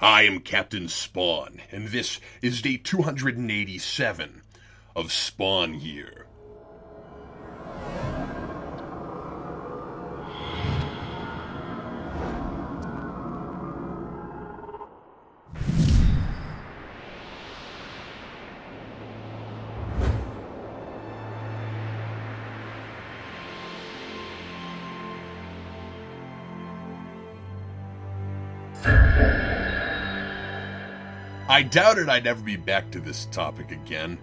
I am Captain Spawn, and this is day 287 of Spawn Year. I doubted I'd ever be back to this topic again,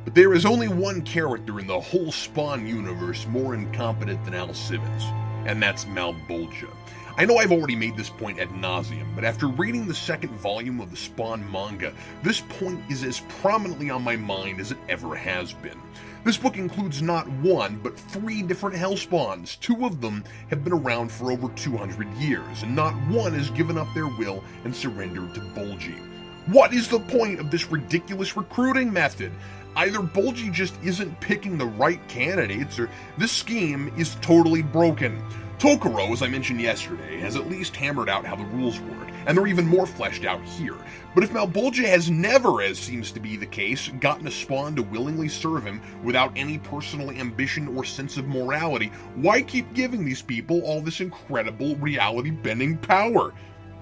but there is only one character in the whole Spawn universe more incompetent than Al Simmons, and that's Malbolgia. I know I've already made this point ad nauseum, but after reading the second volume of the Spawn manga, this point is as prominently on my mind as it ever has been. This book includes not one, but 3 different Hellspawns. 2 of them have been around for over 200 years, and not one has given up their will and surrendered to Bolgi. What is the point of this ridiculous recruiting method? Either Bolgi just isn't picking the right candidates, or this scheme is totally broken. Tokoro, as I mentioned yesterday, has at least hammered out how the rules work, and they're even more fleshed out here. But if Malbolgia has never, as seems to be the case, gotten a spawn to willingly serve him without any personal ambition or sense of morality, why keep giving these people all this incredible reality-bending power?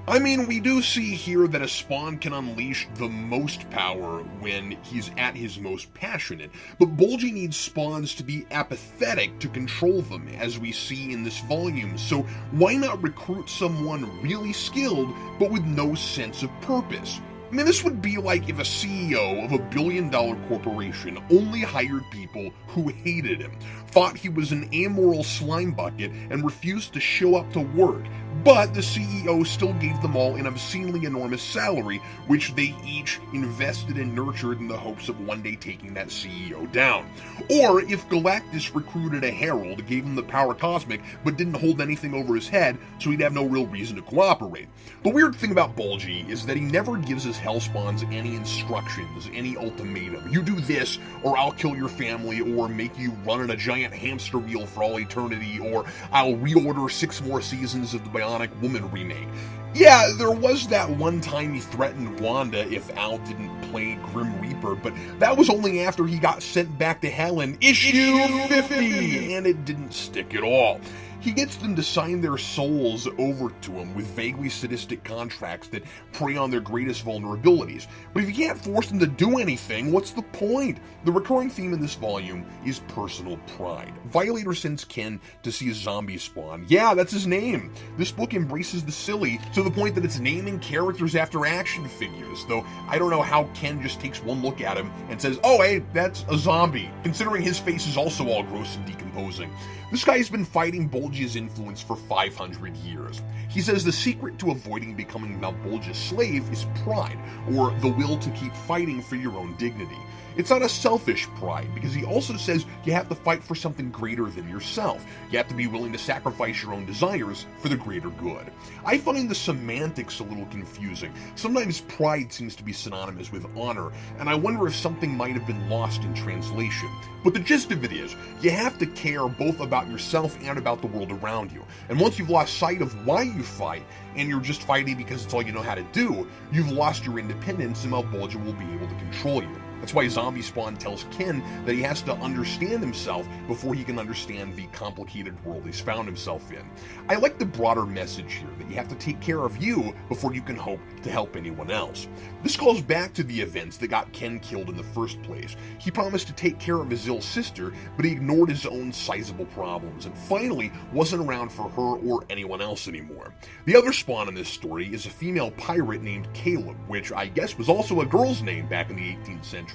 I mean, we do see here that a spawn can unleash the most power when he's at his most passionate, but Bolgi needs spawns to be apathetic to control them, as we see in this volume, so why not recruit someone really skilled, but with no sense of purpose? I mean, this would be like if a CEO of a billion-dollar corporation only hired people who hated him, thought he was an amoral slime bucket, and refused to show up to work, but the CEO still gave them all an obscenely enormous salary, which they each invested and nurtured in the hopes of one day taking that CEO down. Or if Galactus recruited a herald, gave him the power cosmic, but didn't hold anything over his head, so he'd have no real reason to cooperate. The weird thing about Bolgi is that he never gives his Hellspawns any instructions, any ultimatum. You do this, or I'll kill your family, or make you run in a giant hamster wheel for all eternity, or I'll reorder 6 more seasons of the Bionic Woman remake. Yeah, there was that one time he threatened Wanda if Al didn't play Grim Reaper, but that was only after he got sent back to hell in issue 50, and it didn't stick at all. He gets them to sign their souls over to him with vaguely sadistic contracts that prey on their greatest vulnerabilities. But if you can't force them to do anything, what's the point? The recurring theme in this volume is personal pride. Violator sends Ken to see a zombie spawn. Yeah, that's his name. This book embraces the silly to the point that it's naming characters after action figures, though I don't know how Ken just takes one look at him and says, oh hey, that's a zombie, considering his face is also all gross and decomposing. This guy's been fighting Bolgia's influence for 500 years. He says the secret to avoiding becoming Malbolgia's slave is pride, or the will to keep fighting for your own dignity. It's not a selfish pride, because he also says you have to fight for something greater than yourself. You have to be willing to sacrifice your own desires for the greater good. I find the semantics a little confusing. Sometimes pride seems to be synonymous with honor, and I wonder if something might have been lost in translation. But the gist of it is, you have to care both about yourself and about the world around you. And once you've lost sight of why you fight, and you're just fighting because it's all you know how to do, you've lost your independence, and Malbolgia will be able to control you. That's why Zombie Spawn tells Ken that he has to understand himself before he can understand the complicated world he's found himself in. I like the broader message here, that you have to take care of you before you can hope to help anyone else. This calls back to the events that got Ken killed in the first place. He promised to take care of his ill sister, but he ignored his own sizable problems, and finally wasn't around for her or anyone else anymore. The other Spawn in this story is a female pirate named Caleb, which I guess was also a girl's name back in the 18th century.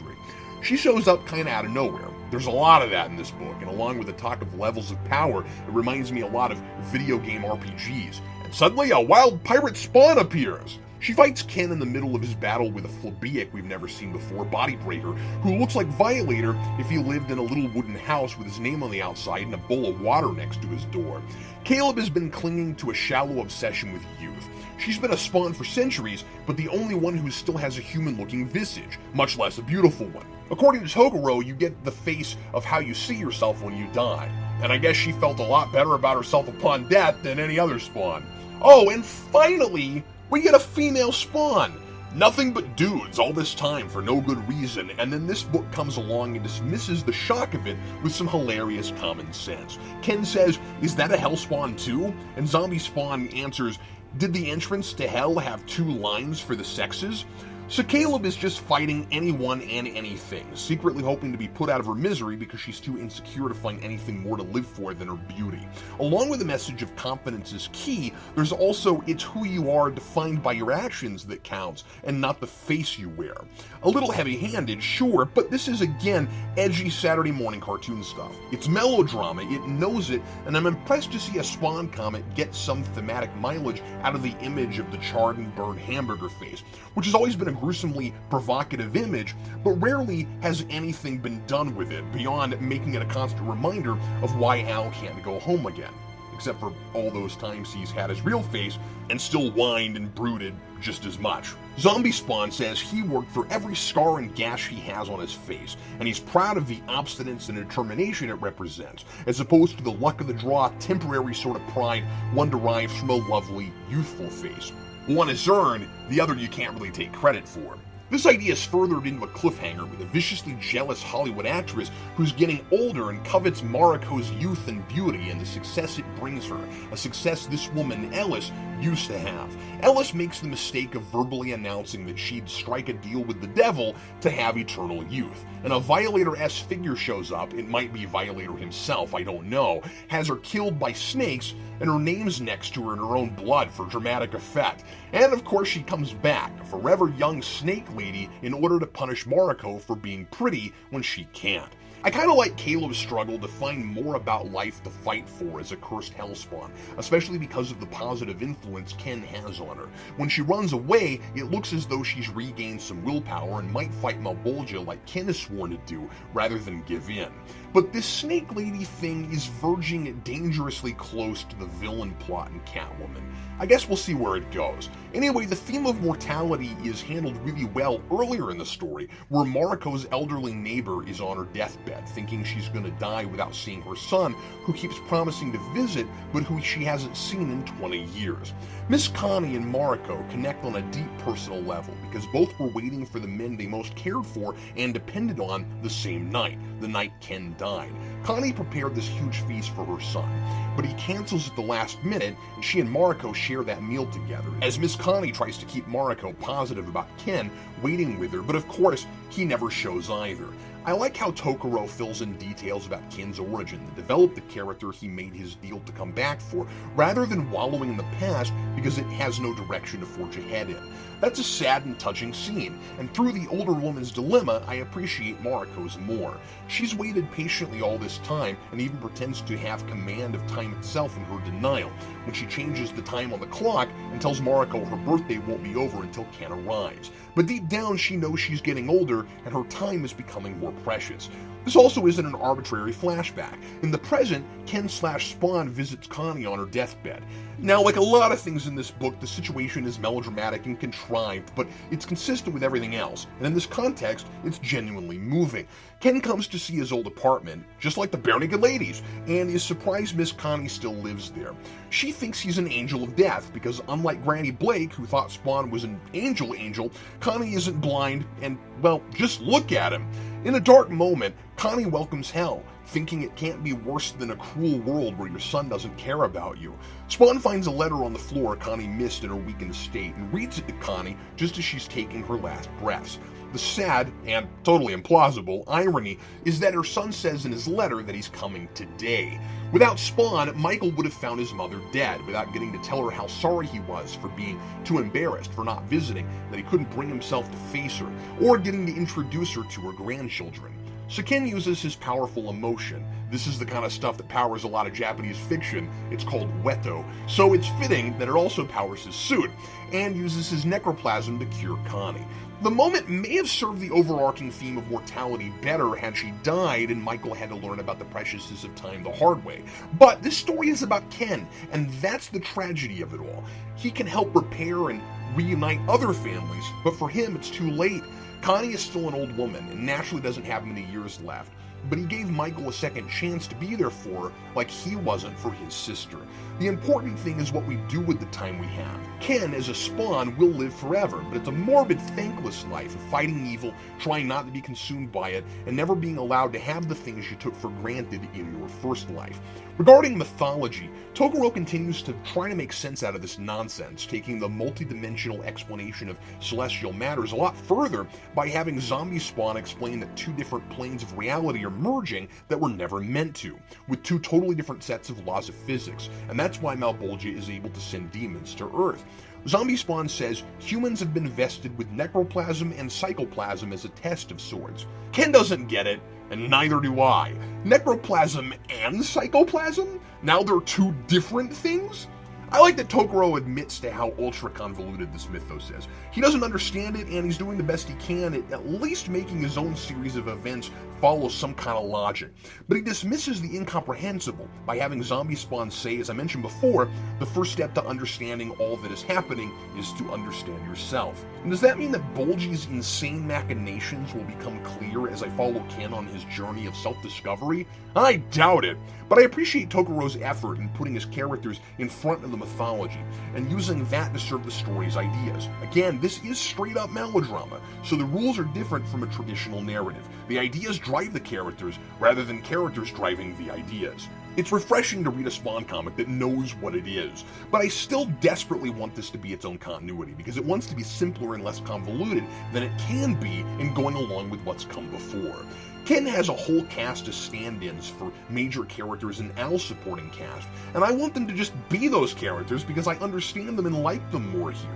She shows up kinda out of nowhere. There's a lot of that in this book, and along with the talk of levels of power, it reminds me a lot of video game RPGs. And suddenly a wild pirate spawn appears! She fights Ken in the middle of his battle with a plebeic we've never seen before, Bodybreaker, who looks like Violator if he lived in a little wooden house with his name on the outside and a bowl of water next to his door. Caleb has been clinging to a shallow obsession with youth. She's been a spawn for centuries, but the only one who still has a human-looking visage, much less a beautiful one. According to Tokoro, you get the face of how you see yourself when you die. And I guess she felt a lot better about herself upon death than any other spawn. Oh, and finally, We get a female Spawn! Nothing but dudes all this time for no good reason, and then this book comes along and dismisses the shock of it with some hilarious common sense. Ken says, "Is that a Hellspawn too?" And Zombie Spawn answers, "Did the entrance to hell have 2 lines for the sexes?" So Caleb is just fighting anyone and anything, secretly hoping to be put out of her misery because she's too insecure to find anything more to live for than her beauty. Along with the message of confidence is key, there's also it's who you are defined by your actions that counts, and not the face you wear. A little heavy-handed, sure, but this is again edgy Saturday morning cartoon stuff. It's melodrama, it knows it, and I'm impressed to see a Spawn comic get some thematic mileage out of the image of the charred and burned hamburger face, which has always been a gruesomely provocative image, but rarely has anything been done with it beyond making it a constant reminder of why Al can't go home again, except for all those times he's had his real face and still whined and brooded just as much. Zombie Spawn says he worked for every scar and gash he has on his face, and he's proud of the obstinance and determination it represents, as opposed to the luck of the draw, temporary sort of pride one derives from a lovely, youthful face. One is earned, the other you can't really take credit for. This idea is furthered into a cliffhanger with a viciously jealous Hollywood actress who's getting older and covets Mariko's youth and beauty and the success it brings her, a success this woman, Ellis, used to have. Ellis makes the mistake of verbally announcing that she'd strike a deal with the devil to have eternal youth. And a Violator-esque figure shows up, it might be Violator himself, I don't know, has her killed by snakes, and her name's next to her in her own blood for dramatic effect. And of course she comes back, a forever young snake lady, in order to punish Mariko for being pretty when she can't. I kinda like Caleb's struggle to find more about life to fight for as a cursed Hellspawn, especially because of the positive influence Ken has on her. When she runs away, it looks as though she's regained some willpower and might fight Malbolgia like Ken is sworn to do, rather than give in. But this Snake Lady thing is verging dangerously close to the villain plot in Catwoman. I guess we'll see where it goes. Anyway, the theme of mortality is handled really well earlier in the story, where Mariko's elderly neighbor is on her deathbed, thinking she's gonna die without seeing her son, who keeps promising to visit, but who she hasn't seen in 20 years. Miss Connie and Mariko connect on a deep personal level, because both were waiting for the men they most cared for and depended on the same night, the night Ken died. Connie prepared this huge feast for her son, but he cancels at the last minute, and she and Mariko share that meal together, as Miss Connie tries to keep Mariko positive about Ken waiting with her, but of course, he never shows either. I like how Tokoro fills in details about Ken's origin to develop the character he made his deal to come back for, rather than wallowing in the past because it has no direction to forge ahead in. That's a sad and touching scene, and through the older woman's dilemma, I appreciate Mariko's more. She's waited patiently all this time, and even pretends to have command of time itself in her denial, when she changes the time on the clock and tells Mariko her birthday won't be over until Ken arrives. But deep down, she knows she's getting older, and her time is becoming more precious. This also isn't an arbitrary flashback. In the present, Ken/Spawn visits Connie on her deathbed. Now, like a lot of things in this book, the situation is melodramatic and contrived, but it's consistent with everything else, and in this context, it's genuinely moving. Ken comes to see his old apartment, just like the Bare Naked Ladies, and is surprised Miss Connie still lives there. She thinks he's an angel of death, because unlike Granny Blake, who thought Spawn was an angel, Connie isn't blind, and, well, just look at him. In a dark moment, Connie welcomes hell, thinking it can't be worse than a cruel world where your son doesn't care about you. Spawn finds a letter on the floor Connie missed in her weakened state and reads it to Connie just as she's taking her last breaths. The sad, and totally implausible, irony is that her son says in his letter that he's coming today. Without Spawn, Michael would have found his mother dead without getting to tell her how sorry he was for being too embarrassed for not visiting, that he couldn't bring himself to face her, or getting to introduce her to her grandchildren. So Ken uses his powerful emotion. This is the kind of stuff that powers a lot of Japanese fiction. It's called Weto. So it's fitting that it also powers his suit, and uses his necroplasm to cure Connie. The moment may have served the overarching theme of mortality better had she died and Michael had to learn about the preciousness of time the hard way. But this story is about Ken, and that's the tragedy of it all. He can help repair and reunite other families, but for him it's too late. Connie is still an old woman and naturally doesn't have many years left. but he gave Michael a second chance to be there for her like he wasn't for his sister. The important thing is what we do with the time we have. Ken, as a Spawn, will live forever, but it's a morbid, thankless life of fighting evil, trying not to be consumed by it, and never being allowed to have the things you took for granted in your first life. Regarding mythology, Tokoro continues to try to make sense out of this nonsense, taking the multi-dimensional explanation of celestial matters a lot further by having Zombie Spawn explain that two different planes of reality are merging that were never meant to, with two totally different sets of laws of physics, and that's why Malbolgia is able to send demons to Earth. Zombie Spawn says humans have been vested with necroplasm and psychoplasm as a test of sorts. Ken doesn't get it, and neither do I. Necroplasm and psychoplasm? Now they're two different things? I like that Tokoro admits to how ultra convoluted this mythos is. He doesn't understand it, and he's doing the best he can at least making his own series of events follow some kind of logic. But he dismisses the incomprehensible by having Zombie Spawn say, as I mentioned before, the first step to understanding all that is happening is to understand yourself. And does that mean that Bolgi's insane machinations will become clear as I follow Ken on his journey of self-discovery? I doubt it, but I appreciate Tokoro's effort in putting his characters in front of the mythology and using that to serve the story's ideas. Again, this is straight up melodrama, so the rules are different from a traditional narrative. The ideas drive the characters rather than characters driving the ideas. It's refreshing to read a Spawn comic that knows what it is, but I still desperately want this to be its own continuity because it wants to be simpler and less convoluted than it can be in going along with what's come before. Ken has a whole cast of stand-ins for major characters and Al's supporting cast, and I want them to just be those characters because I understand them and like them more here.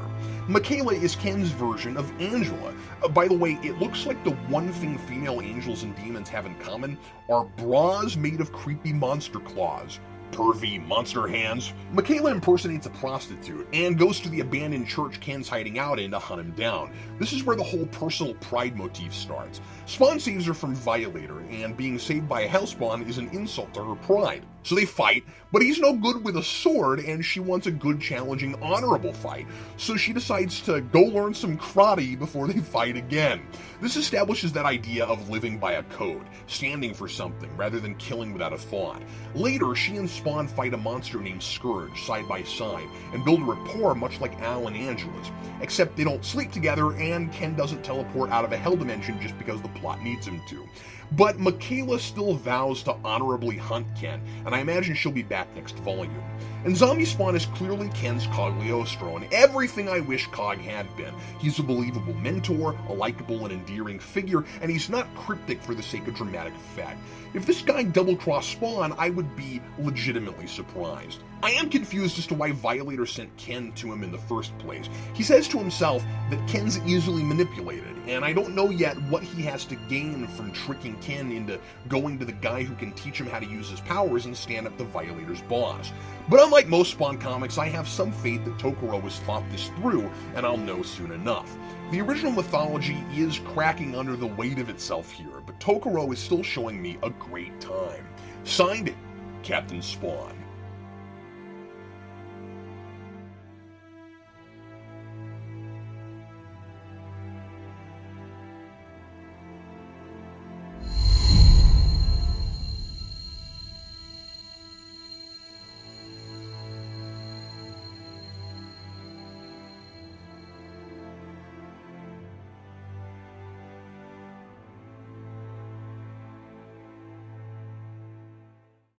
Michaela is Ken's version of Angela. By the way, it looks like the one thing female angels and demons have in common are bras made of creepy monster claws. Pervy monster hands. Michaela impersonates a prostitute and goes to the abandoned church Ken's hiding out in to hunt him down. This is where the whole personal pride motif starts. Spawn saves her from Violator, and being saved by a Hellspawn is an insult to her pride. So they fight, but he's no good with a sword, and she wants a good, challenging, honorable fight. So she decides to go learn some karate before they fight again. This establishes that idea of living by a code, standing for something rather than killing without a thought. Later, she and Spawn fight a monster named Scourge side by side and build a rapport much like Al and Angela's, except they don't sleep together and Ken doesn't teleport out of a hell dimension just because the plot needs him to. But Michaela still vows to honorably hunt Ken, and I imagine she'll be back next volume. And Zombie Spawn is clearly Ken's Cagliostro, and everything I wish Cog had been. He's a believable mentor, a likable and endearing figure, and he's not cryptic for the sake of dramatic effect. If this guy double-crossed Spawn, I would be legitimately surprised. I am confused as to why Violator sent Ken to him in the first place. He says to himself that Ken's easily manipulated, and I don't know yet what he has to gain from tricking Ken into going to the guy who can teach him how to use his powers and stand up to Violator's boss. But unlike most Spawn comics, I have some faith that Tokoro has thought this through, and I'll know soon enough. The original mythology is cracking under the weight of itself here, but Tokoro is still showing me a great time. Signed, Captain Spawn.